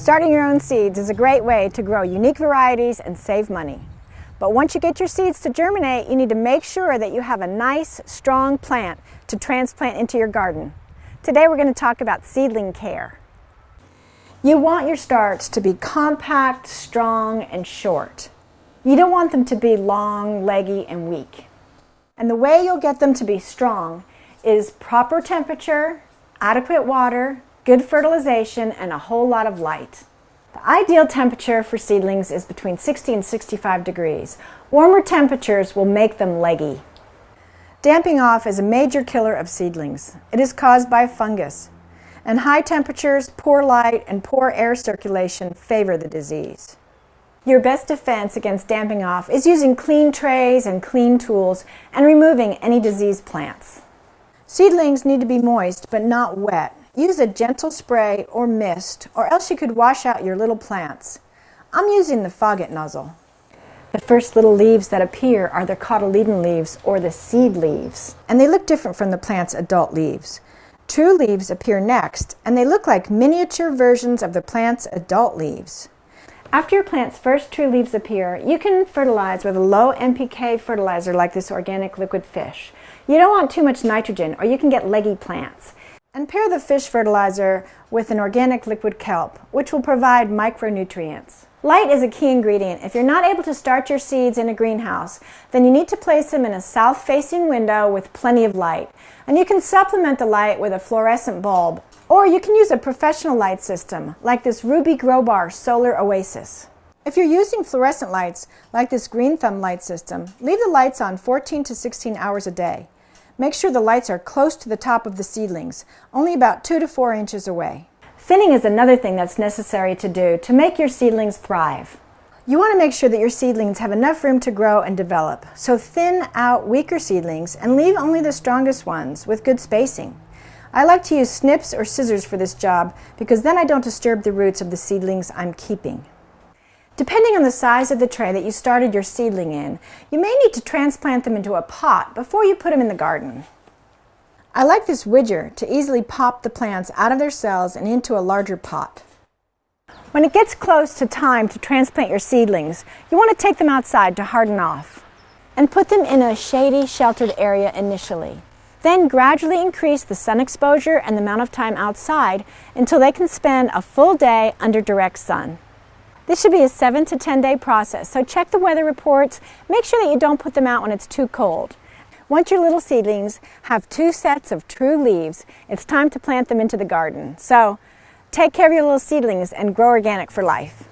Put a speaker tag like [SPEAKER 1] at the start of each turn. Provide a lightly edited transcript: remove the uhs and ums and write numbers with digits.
[SPEAKER 1] Starting your own seeds is a great way to grow unique varieties and save money. But once you get your seeds to germinate, you need to make sure that you have a nice, strong plant to transplant into your garden. Today we're going to talk about seedling care. You want your starts to be compact, strong, and short. You don't want them to be long, leggy, and weak. And the way you'll get them to be strong is proper temperature, adequate water, good fertilization, and a whole lot of light. The ideal temperature for seedlings is between 60 and 65 degrees. Warmer temperatures will make them leggy. Damping off is a major killer of seedlings. It is caused by fungus, and high temperatures, poor light, and poor air circulation favor the disease. Your best defense against damping off is using clean trays and clean tools and removing any diseased plants. Seedlings need to be moist but not wet. Use a gentle spray or mist, or else you could wash out your little plants. I'm using the Fog-It nozzle. The first little leaves that appear are the cotyledon leaves, or the seed leaves, and they look different from the plant's adult leaves. True leaves appear next, and they look like miniature versions of the plant's adult leaves. After your plant's first true leaves appear, you can fertilize with a low NPK fertilizer like this organic liquid fish. You don't want too much nitrogen, or you can get leggy plants. And pair the fish fertilizer with an organic liquid kelp, which will provide micronutrients. Light is a key ingredient. If you're not able to start your seeds in a greenhouse, then you need to place them in a south-facing window with plenty of light. And you can supplement the light with a fluorescent bulb, or you can use a professional light system, like this Ruby Grow Bar Solar Oasis. If you're using fluorescent lights, like this Green Thumb light system, leave the lights on 14 to 16 hours a day. Make sure the lights are close to the top of the seedlings, only about 2 to 4 inches away. Thinning is another thing that's necessary to do to make your seedlings thrive. You want to make sure that your seedlings have enough room to grow and develop, so thin out weaker seedlings and leave only the strongest ones with good spacing. I like to use snips or scissors for this job because then I don't disturb the roots of the seedlings I'm keeping. Depending on the size of the tray that you started your seedling in, you may need to transplant them into a pot before you put them in the garden. I like this widger to easily pop the plants out of their cells and into a larger pot. When it gets close to time to transplant your seedlings, you want to take them outside to harden off and put them in a shady, sheltered area initially. Then gradually increase the sun exposure and the amount of time outside until they can spend a full day under direct sun. This should be a 7 to 10 day process, so check the weather reports. Make sure that you don't put them out when it's too cold. Once your little seedlings have 2 sets of true leaves, it's time to plant them into the garden. So take care of your little seedlings and grow organic for life.